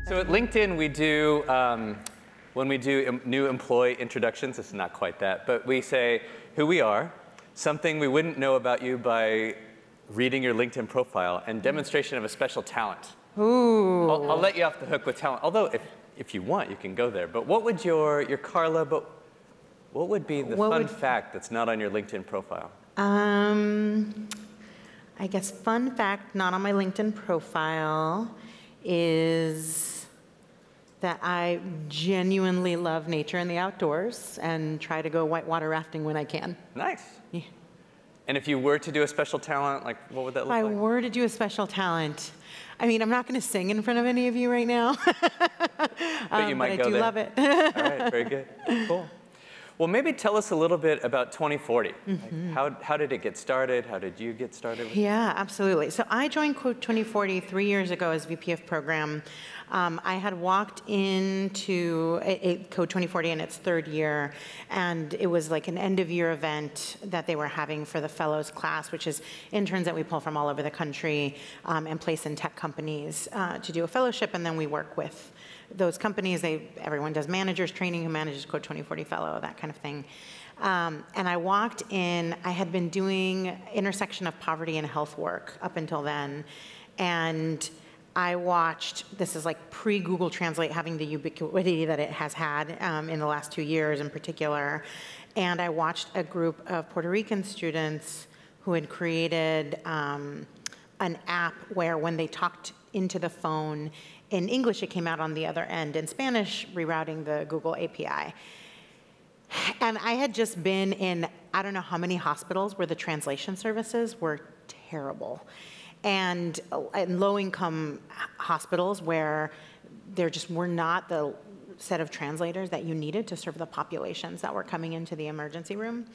So at LinkedIn, we do, when we do new employee introductions, it's not quite that, but we say who we are, something we wouldn't know about you by reading your LinkedIn profile, and demonstration of a special talent. Ooh. I'll let you off the hook with talent, although if you want, you can go there. But what would your Karla, but what would be the fun fact that's not on your LinkedIn profile? I guess fun fact not on my LinkedIn profile is that I genuinely love nature and the outdoors and try to go whitewater rafting when I can. Nice. Yeah. And if you were to do a special talent, like what would that look like? If I were to do a special talent, I mean, I'm not going to sing in front of any of you right now. But you might go there. I do love it. All right, very good. Cool. Well, maybe tell us a little bit about 2040. Mm-hmm. Like how did it get started? How did you get started? Yeah, absolutely. So I joined Code 2040 3 years ago as VP of Program. I had walked into Code 2040 in its third year, and it was like an end-of-year event that they were having for the fellows class, which is interns that we pull from all over the country and place in tech companies to do a fellowship, and then we work with those companies. Everyone does managers training, who manages Code 2040 fellow, that kind of thing. And I walked in, I had been doing intersection of poverty and health work up until then, and I watched, this is like pre-Google Translate having the ubiquity that it has had in the last 2 years in particular, and I watched a group of Puerto Rican students who had created an app where when they talked into the phone, in English, it came out on the other end. In Spanish, rerouting the Google API. And I had just been in, I don't know how many hospitals where the translation services were terrible. And in low-income hospitals where there just were not the set of translators that you needed to serve the populations that were coming into the emergency room.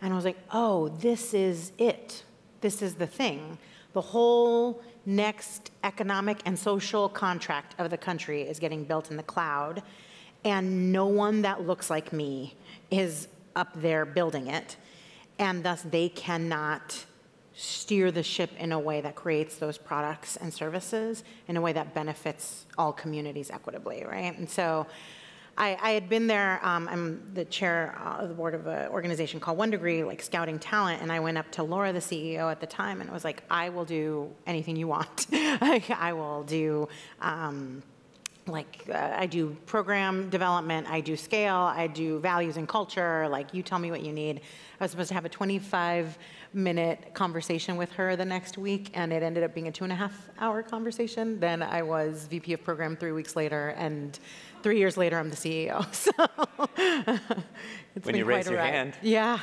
And I was like, oh, this is it. This is the thing. The whole next economic and social contract of the country is getting built in the cloud, and no one that looks like me is up there building it, and thus they cannot steer the ship in a way that creates those products and services in a way that benefits all communities equitably, right? And so I had been there, I'm the chair of the board of an organization called 1 Degree, like scouting talent, and I went up to Laura, the CEO at the time, and it was like, I will do anything you want. I will do, I do program development, I do scale, I do values and culture, like you tell me what you need. I was supposed to have a 25-minute conversation with her the next week, and it ended up being a 2.5-hour conversation. Then I was VP of Program 3 weeks later, and 3 years later, I'm the CEO. So it's when been you quite raise a your ride. hand. Yeah.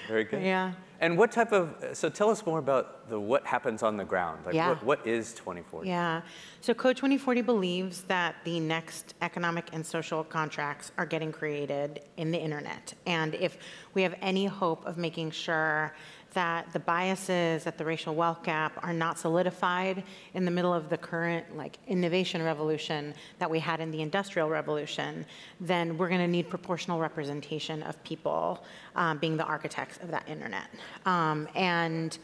Very good. Yeah. And what type of, so tell us more about what happens on the ground. Like Yeah. what is 2040? Yeah. So Code 2040 believes that the next economic and social contracts are getting created in the internet. And if we have any hope of making sure that the biases, that the racial wealth gap are not solidified in the middle of the current innovation revolution that we had in the Industrial Revolution, then we're going to need proportional representation of people being the architects of that internet. And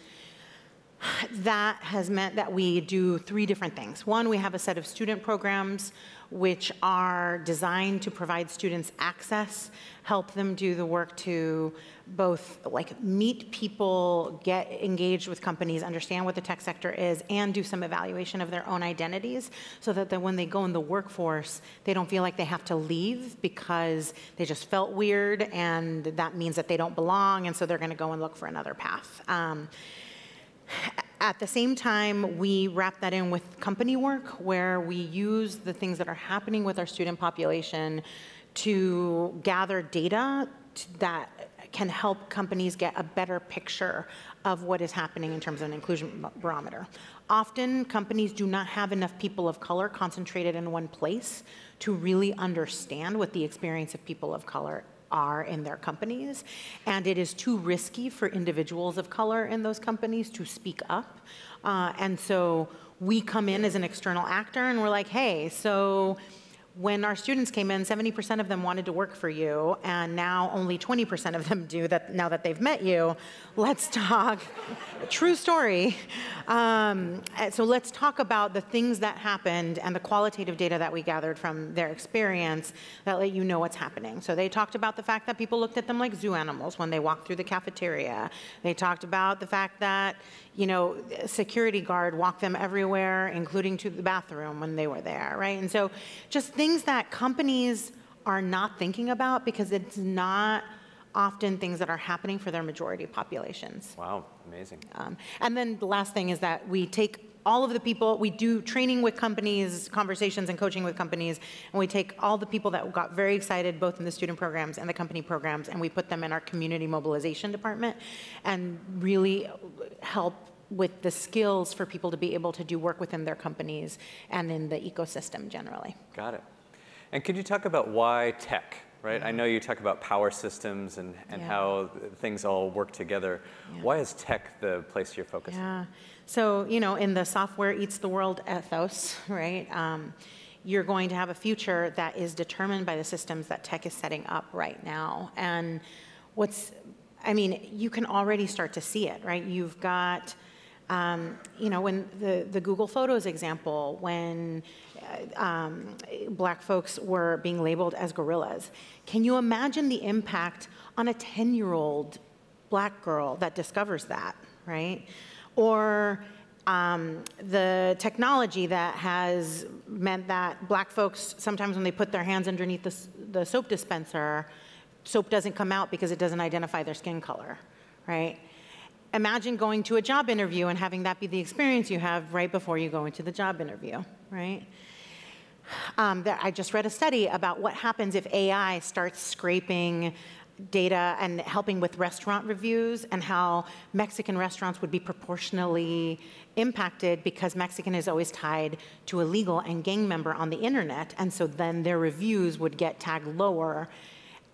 that has meant that we do 3 different things. One, we have a set of student programs which are designed to provide students access, help them do the work to both meet people, get engaged with companies, understand what the tech sector is, and do some evaluation of their own identities so that when they go in the workforce, they don't feel like they have to leave because they just felt weird, and that means that they don't belong, and so they're going to go and look for another path. At the same time, we wrap that in with company work, where we use the things that are happening with our student population to gather data that can help companies get a better picture of what is happening in terms of an inclusion barometer. Often, companies do not have enough people of color concentrated in one place to really understand what the experience of people of color are in their companies, and it is too risky for individuals of color in those companies to speak up. And so we come in as an external actor, and we're like, hey, so when our students came in, 70% of them wanted to work for you, and now only 20% of them do that now that they've met you. Let's talk, true story. So let's talk about the things that happened and the qualitative data that we gathered from their experience that let you know what's happening. So they talked about the fact that people looked at them like zoo animals when they walked through the cafeteria. They talked about the fact that, you know, a security guard walked them everywhere, including to the bathroom when they were there, right? And so just things that companies are not thinking about because it's not often things that are happening for their majority populations. Wow, amazing. And then the last thing is that we take all of the people, we do training with companies, conversations and coaching with companies, and we take all the people that got very excited both in the student programs and the company programs, and we put them in our community mobilization department and really help with the skills for people to be able to do work within their companies and in the ecosystem generally. Got it. And could you talk about why tech, right? Yeah. I know you talk about power systems and how things all work together. Yeah. Why is tech the place you're focusing? Yeah. So, you know, in the software eats the world ethos, right? You're going to have a future that is determined by the systems that tech is setting up right now. And I mean, you can already start to see it, right? You've got, you know, when the Google Photos example, when black folks were being labeled as gorillas, can you imagine the impact on a 10-year-old black girl that discovers that, right? Or the technology that has meant that black folks, sometimes when they put their hands underneath the soap dispenser, soap doesn't come out because it doesn't identify their skin color, right? Imagine going to a job interview and having that be the experience you have right before you go into the job interview, right? I just read a study about what happens if AI starts scraping data and helping with restaurant reviews, and how Mexican restaurants would be proportionally impacted because Mexican is always tied to a legal and gang member on the internet, and so then their reviews would get tagged lower.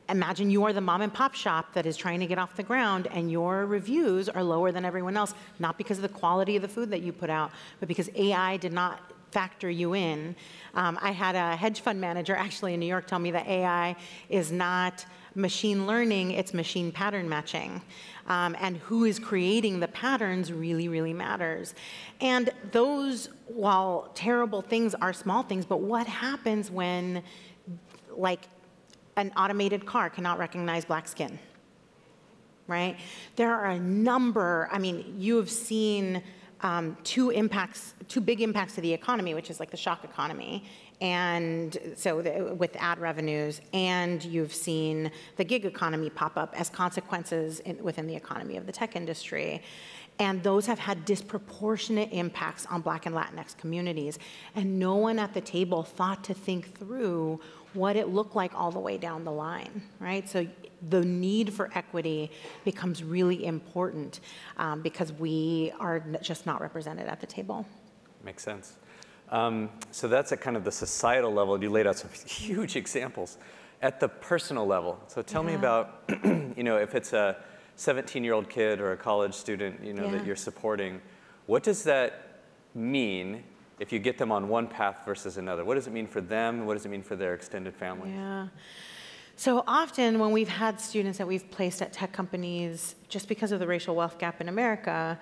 Imagine you are the mom and pop shop that is trying to get off the ground and your reviews are lower than everyone else, not because of the quality of the food that you put out, but because AI did not factor you in. I had a hedge fund manager actually in New York tell me that AI is not machine learning, it's machine pattern matching. And who is creating the patterns really, really matters. And those, while terrible things, are small things, but what happens when, like, an automated car cannot recognize black skin, right? There are a number, I mean, you have seen two big impacts to the economy, which is like the shock economy, and so with ad revenues, and you've seen the gig economy pop up as consequences within the economy of the tech industry. And those have had disproportionate impacts on Black and Latinx communities. And no one at the table thought to think through what it looked like all the way down the line, right? So the need for equity becomes really important because we are just not represented at the table. Makes sense. So that's at kind of the societal level. You laid out some huge examples. At the personal level, so tell me about, you know, if it's a 17-year-old kid or a college student, you know, that you're supporting, what does that mean if you get them on one path versus another? What does it mean for them? What does it mean for their extended family? Yeah. So often when we've had students that we've placed at tech companies, just because of the racial wealth gap in America,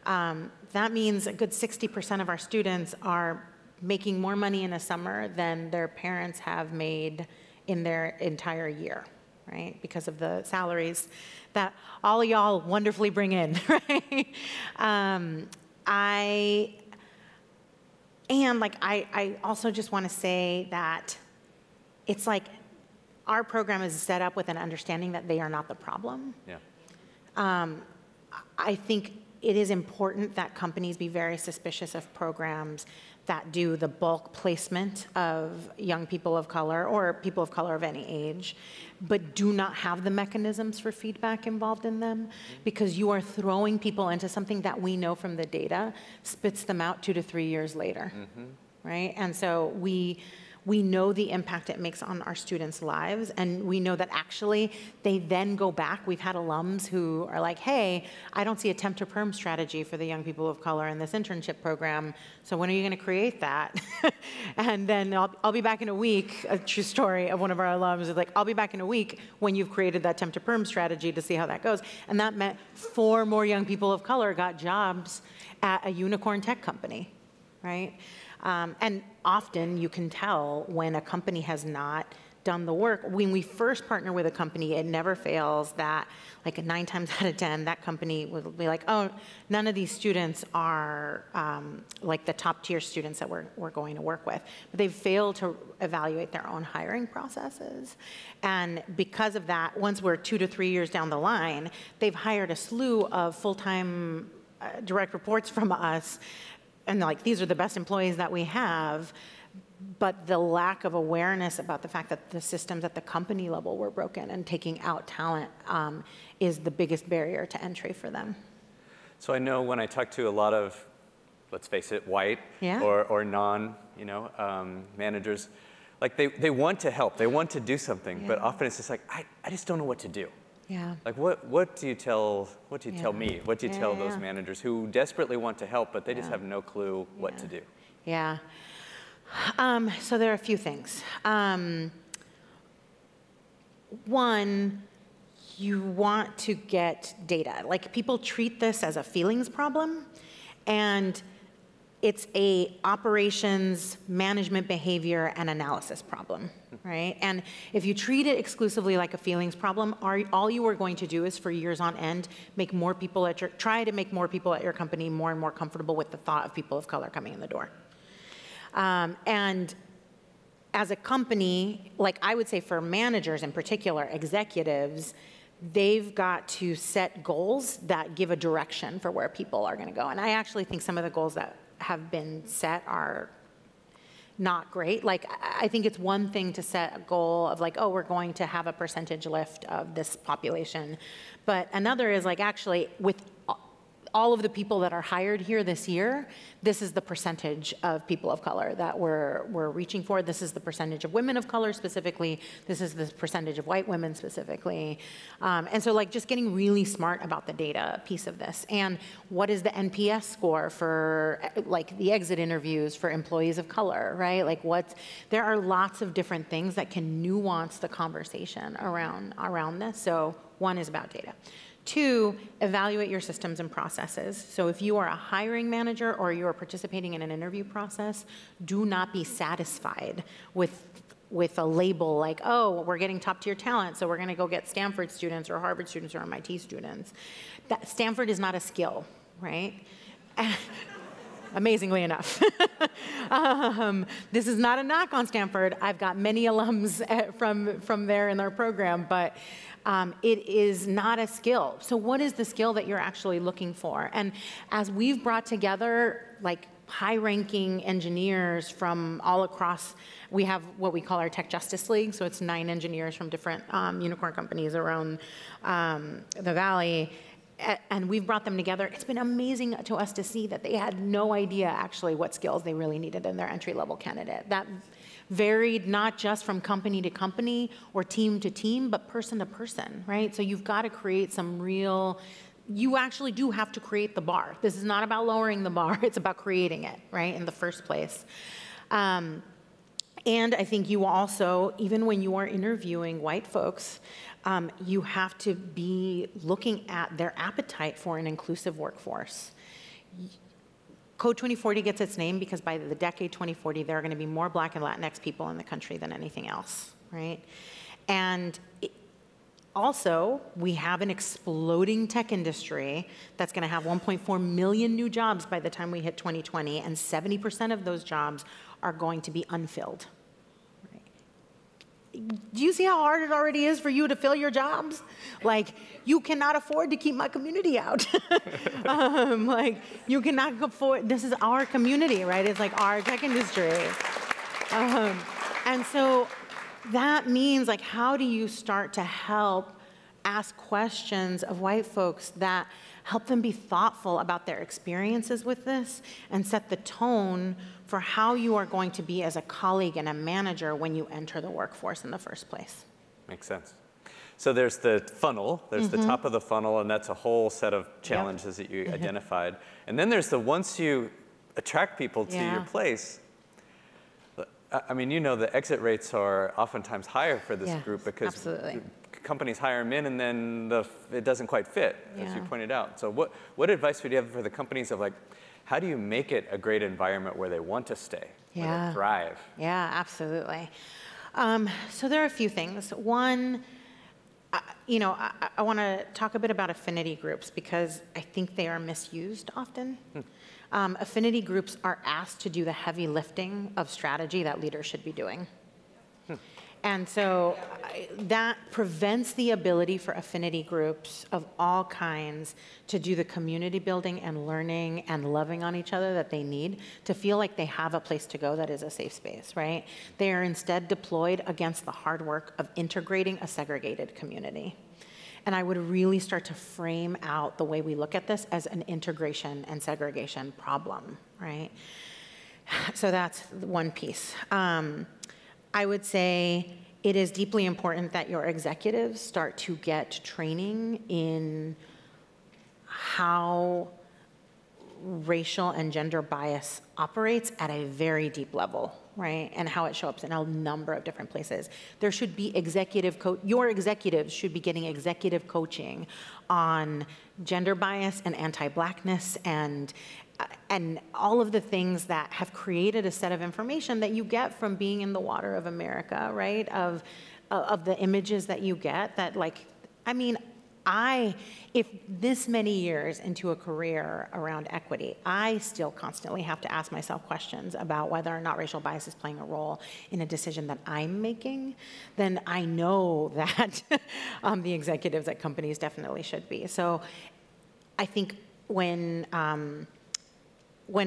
that means a good 60% of our students are making more money in a summer than their parents have made in their entire year, right? Because of the salaries that all y'all wonderfully bring in, right? I also just want to say that it's like our program is set up with an understanding that they are not the problem. Yeah. I think it is important that companies be very suspicious of programs that do the bulk placement of young people of color or people of color of any age, but do not have the mechanisms for feedback involved in them, because you are throwing people into something that we know from the data spits them out 2 to 3 years later, right? And so we we know the impact it makes on our students' lives, and we know that actually they then go back. We've had alums who are like, hey, I don't see a temp to perm strategy for the young people of color in this internship program, so when are you going to create that? And then I'll be back in a week. A true story of one of our alums is like, I'll be back in a week when you've created that temp to perm strategy to see how that goes. And that meant 4 more young people of color got jobs at a unicorn tech company, right? And often you can tell when a company has not done the work. When we first partner with a company, it never fails that, like 9 times out of 10, that company will be like, oh, none of these students are like the top tier students that we're going to work with. But they've failed to evaluate their own hiring processes. And because of that, once we're 2 to 3 years down the line, they've hired a slew of full-time direct reports from us. And like, these are the best employees that we have. But the lack of awareness about the fact that the systems at the company level were broken and taking out talent is the biggest barrier to entry for them. So I know when I talk to a lot of, let's face it, white or non, managers, like they want to help, they want to do something, but often it's just like, I just don't know what to do. Yeah. Like what do you tell me? What do you tell those managers who desperately want to help, but they just have no clue what to do? Yeah. So there are a few things. One, you want to get data. Like, people treat this as a feelings problem, and it's a operations, management, behavior, and analysis problem, right? And if you treat it exclusively like a feelings problem, all you are going to do is, for years on end, make more people try to make more people at your company more and more comfortable with the thought of people of color coming in the door. And as a company, like I would say for managers in particular, executives, they've got to set goals that give a direction for where people are going to go. And I actually think some of the goals that have been set are not great. Like, I think it's one thing to set a goal of like, oh, we're going to have a percentage lift of this population. But another is like, actually, with all of the people that are hired here this year, this is the percentage of people of color that we're reaching for. This is the percentage of women of color specifically. This is the percentage of white women specifically. And so like just getting really smart about the data piece of this. And what is the NPS score for like the exit interviews for employees of color, right? Like there are lots of different things that can nuance the conversation around this. So one is about data. 2, evaluate your systems and processes. So if you are a hiring manager or you are participating in an interview process, do not be satisfied with a label like, oh, we're getting top tier talent, so we're going to go get Stanford students or Harvard students or MIT students. Stanford is not a skill, right? Amazingly enough. This is not a knock on Stanford. I've got many alums from there in their program, but it is not a skill. So what is the skill that you're actually looking for? And as we've brought together like high-ranking engineers from all across, we have what we call our Tech Justice League. So it's 9 engineers from different unicorn companies around the Valley. And we've brought them together. It's been amazing to us to see that they had no idea actually what skills they really needed in their entry-level candidate. That varied not just from company to company or team to team, but person to person, right? So you've got to create some real, you actually do have to create the bar. This is not about lowering the bar, it's about creating it, right, in the first place. And I think you also, even when you are interviewing white folks, you have to be looking at their appetite for an inclusive workforce. Code 2040 gets its name because by the decade 2040, there are going to be more Black and Latinx people in the country than anything else, right? And also, we have an exploding tech industry that's going to have 1.4 million new jobs by the time we hit 2020, and 70% of those jobs are going to be unfilled. Do you see how hard it already is for you to fill your jobs? Like, you cannot afford to keep my community out. Like, you cannot afford, this is our community, right? It's like our tech industry. And so that means, like, how do you start to help ask questions of white folks that help them be thoughtful about their experiences with this, and set the tone for how you are going to be as a colleague and a manager when you enter the workforce in the first place. Makes sense. So there's the funnel, there's the top of the funnel, and that's a whole set of challenges that you identified. And then there's the once you attract people to your place, I mean, you know, the exit rates are oftentimes higher for this group because companies hire them in and then it doesn't quite fit, as you pointed out. So what advice would you have for the companies of like, how do you make it a great environment where they want to stay, where they thrive? Yeah, absolutely. So there are a few things. One, you know, I want to talk a bit about affinity groups because I think they are misused often. Affinity groups are asked to do the heavy lifting of strategy that leaders should be doing. And so that prevents the ability for affinity groups of all kinds to do the community building and learning and loving on each other that they need to feel like they have a place to go that is a safe space, right? They are instead deployed against the hard work of integrating a segregated community. And I would really start to frame out the way we look at this as an integration and segregation problem, right? So that's one piece. I would say it is deeply important that your executives start to get training in how racial and gender bias operates at a very deep level, right? And how it shows up in a number of different places. There should be your executives should be getting executive coaching on gender bias and anti-Blackness and all of the things that have created a set of information that you get from being in the water of America, right? Of the images that you get that, like, I mean, if this many years into a career around equity, I still constantly have to ask myself questions about whether or not racial bias is playing a role in a decision that I'm making, then I know that the executives at companies definitely should be. So I think when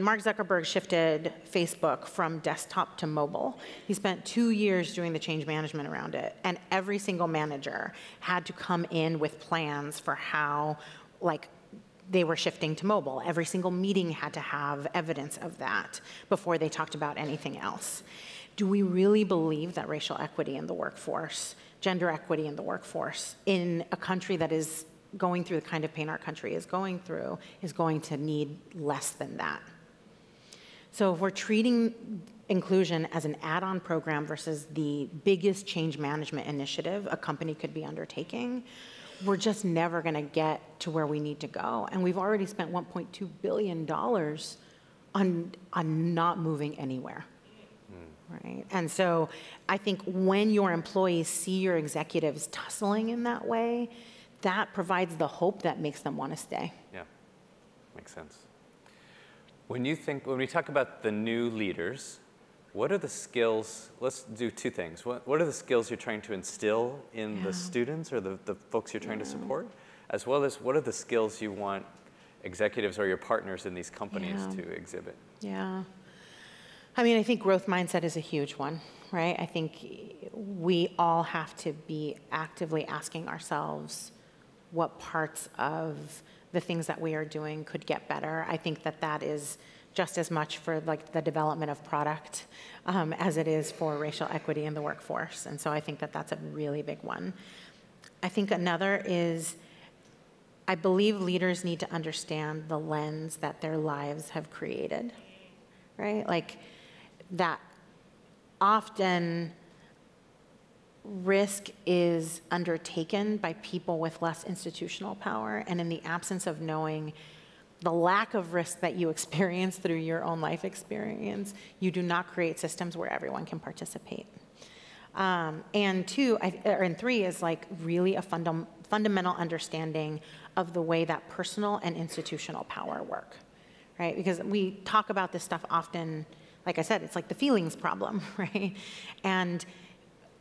Mark Zuckerberg shifted Facebook from desktop to mobile, he spent 2 years doing the change management around it. And every single manager had to come in with plans for how, like, they were shifting to mobile. Every single meeting had to have evidence of that before they talked about anything else. Do we really believe that racial equity in the workforce, gender equity in the workforce, in a country that is going through the kind of pain our country is going through, is going to need less than that? So if we're treating inclusion as an add-on program versus the biggest change management initiative a company could be undertaking, we're just never going to get to where we need to go. And we've already spent $1.2 billion on not moving anywhere. Right? And so I think when your employees see your executives tussling in that way, that provides the hope that makes them want to stay. Yeah, makes sense. When we talk about the new leaders, what are the skills? Let's do two things. What are the skills you're trying to instill in the students or the folks you're trying to support, as well as what are the skills you want executives or your partners in these companies to exhibit? Yeah. I mean, I think growth mindset is a huge one, right? I think we all have to be actively asking ourselves what parts of the things that we are doing could get better. I think that is just as much for like the development of product as it is for racial equity in the workforce. And so I think that's a really big one. I think another is, I believe leaders need to understand the lens that their lives have created, right? Like that often risk is undertaken by people with less institutional power, and in the absence of knowing the lack of risk that you experience through your own life experience, you do not create systems where everyone can participate. And three is like really a fundamental understanding of the way that personal and institutional power work, right? Because we talk about this stuff often, like I said, it's like the feelings problem, right? And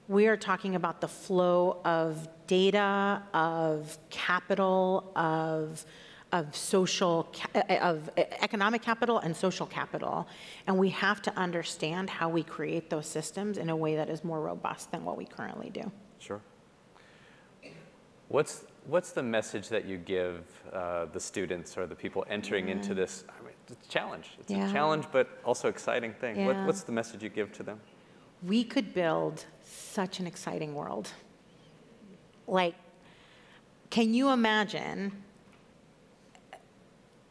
we are talking about the flow of data, of capital, of economic capital and social capital. And we have to understand how we create those systems in a way that is more robust than what we currently do. Sure. What's what's the message that you give the students or the people entering into this? I mean, it's a challenge. It's a challenge, but also exciting thing. Yeah. What's the message you give to them? We could build such an exciting world. Like, can you imagine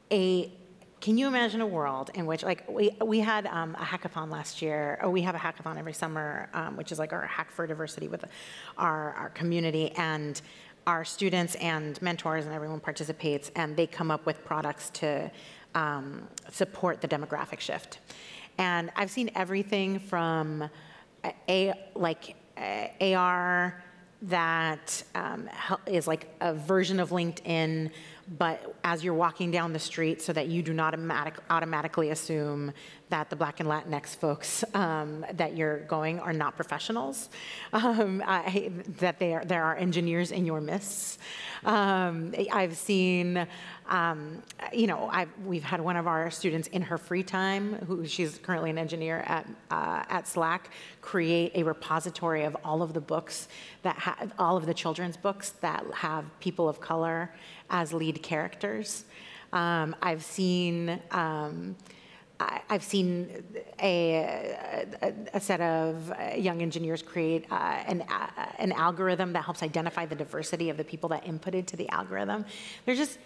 a world in which, like, we had a hackathon last year, or we have a hackathon every summer, which is like our Hack for Diversity with our community, and our students and mentors and everyone participates, and they come up with products to support the demographic shift. And I've seen everything from AR that is like a version of LinkedIn, but as you're walking down the street so that you do not automatically assume that the Black and Latinx folks that you're going are not professionals, that there are engineers in your midst. I've seen, we've had one of our students in her free time, she's currently an engineer at Slack, create a repository of all of the books all of the children's books that have people of color as lead characters. I've seen a set of young engineers create an algorithm that helps identify the diversity of the people that inputted to the algorithm. There's just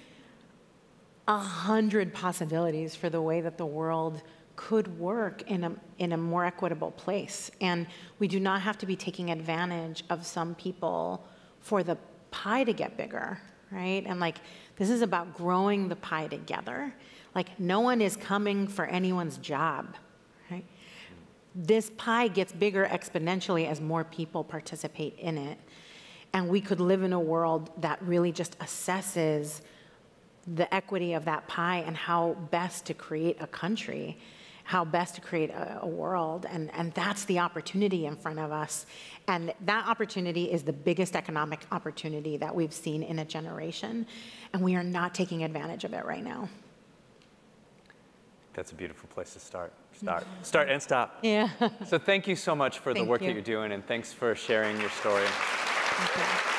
100 possibilities for the way that the world could work in a more equitable place. And we do not have to be taking advantage of some people for the pie to get bigger, right? And like, this is about growing the pie together. Like, no one is coming for anyone's job, right? This pie gets bigger exponentially as more people participate in it. And we could live in a world that really just assesses the equity of that pie and how best to create a country, how best to create a world. And that's the opportunity in front of us. And that opportunity is the biggest economic opportunity that we've seen in a generation. And we are not taking advantage of it right now. That's a beautiful place to start. Start and stop. Yeah. So thank you so much for the work that you're doing, and thanks for sharing your story. Thank you.